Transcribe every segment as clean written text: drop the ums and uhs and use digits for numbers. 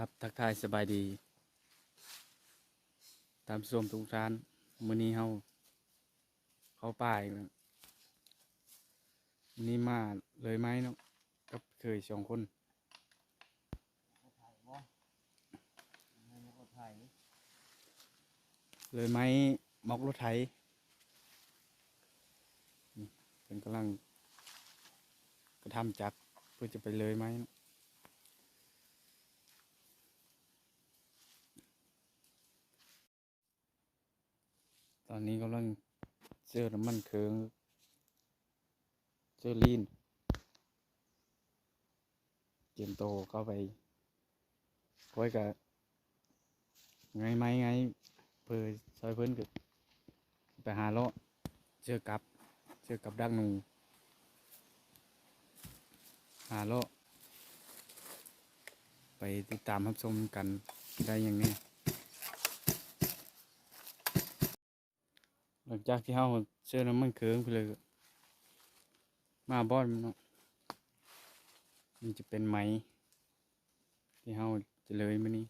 ครับทักทายสบายดีตามชมทุกท่านมื้อนี้เฮาเข้าป่าอีกแล้วมื้อนี้มาเลยไหมเนาะกับเคย2 คนเลยไหมมอกรถไถนี่เป็นกำลังกระทำจักรเพื่อจะไปเลยไหมเนาะตอนนี้กำลังเจอน้ำมันเคืองเจอลีนเตรียมโตเข้าไปไว้กับไงไหมไงเพื่อซอยเพิ่นกับไปหาเลาะเจอกับดักหนูหาเลาะไปติดตามรับชมกันได้อย่างนี้หลังจากที่เฮาเจอน้ำมันเคืองไปเลยมาบ้อนเนาะมันจะเป็นไหมที่เฮาจะเลยมื้อนี้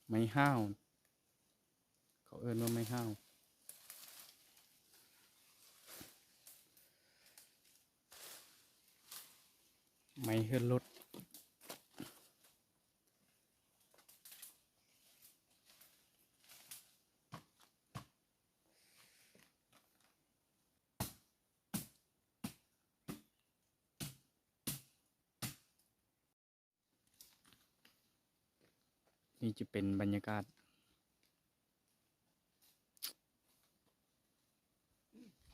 ไม้ห้าวเขาเอิ้นว่าไม้ห้าวไม้เฮือนรถนี่จะเป็นบรรยากาศ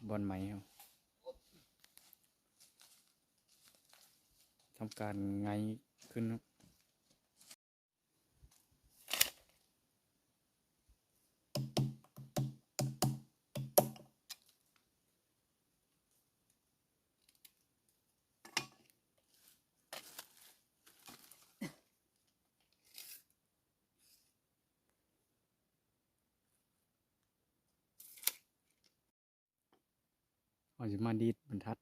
บอนไม้ครับทำการไงขึ้นครับเราจะมาดีดบรรทัด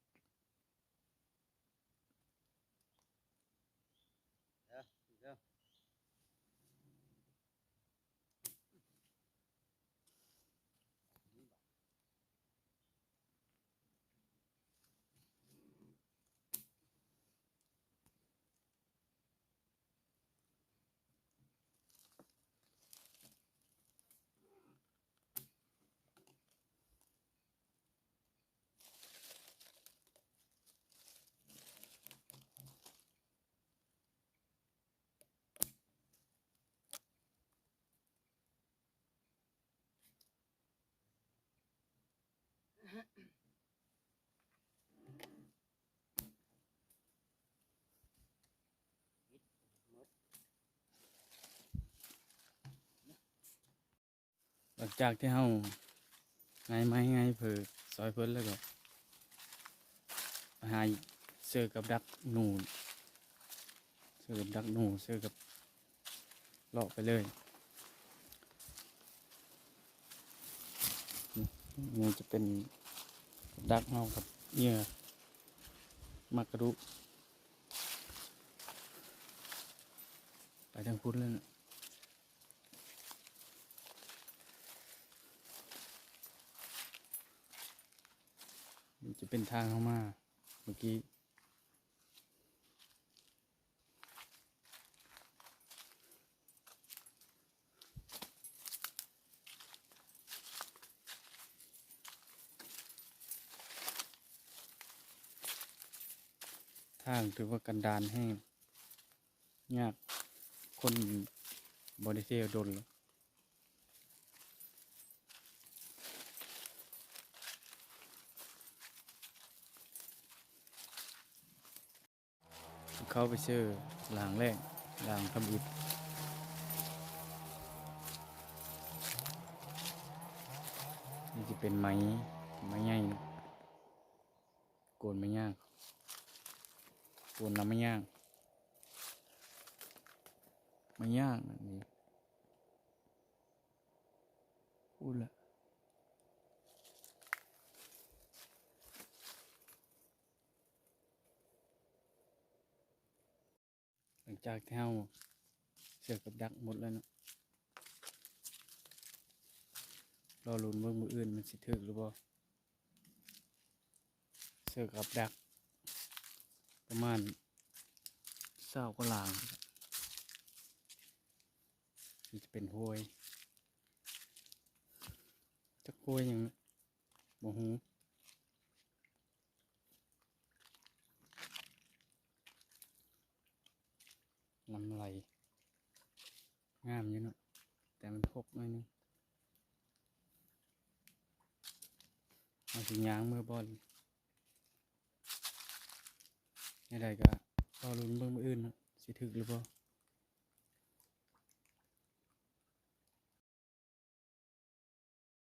หลังจากที่เฮาไงไม้ไงเผือซอยเพิ่นแล้วก็หาเจอกับดักหนูเจอกับดักหนูเจอกับเลาะไปเลยนี่จะเป็นกับดักเฮากับเหยื่อมักกระดุไปทางพุ้นเลยนะนี่จะเป็นทางเข้ามาเมื่อกี้ทางถือว่ากันดารแห้งยากคนบริเทลดนแล้วเข้าไปเชื่อหลางแรกหลางทำอิฐนี่จะเป็นไม้ใหญ่นะโกนไม้ย่างโกนน้ำไม้ย่างไม้ย่างอันนี้พูดละ จากที่เฮาเสือกกับดักหมดแล้วเนาะรอลุ้นเบิ่งมื้ออื่นมันสิถึกหรือบ่เสือกกับดักประมาณ20กว่าหลางมันจะเป็นห้วยจักห้วยหยังนะบ่ฮู้ลำไหลงามอยู่เนาะแต่มันหกหน่อยนึงเอาสิย่างมือบอลนี่ใดก็รอลุ้นเบิ่งมื้ออื่นเนาะสิถึกหรือบ่